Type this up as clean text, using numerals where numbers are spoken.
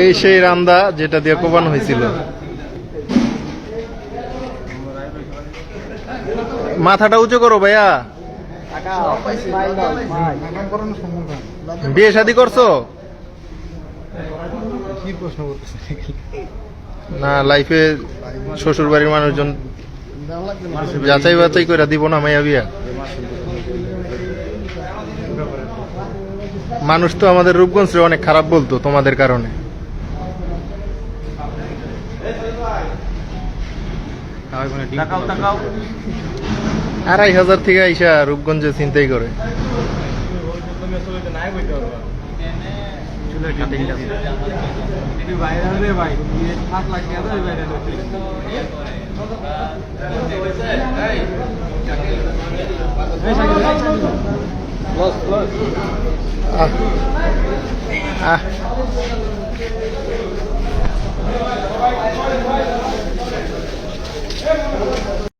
এই সেই রান্দা যেটা দিয়ে কোবানো হয়েছিল। মাথাটা উঁচু করো ভাইয়া। বিয়ে শাদী করছো? কি প্রশ্ন করতেছে? না, লাইফে শ্বশুর বাড়ির মানুষজন যাচাই বাছাই করে দিব না মাইয়া বিয়া? মানুষ তো আমাদের রূপগঞ্জে অনেক খারাপ বলতো তোমাদের কারণে। 2500 থেকে আইসা রূপগঞ্জে চিন্তাই করে। আহ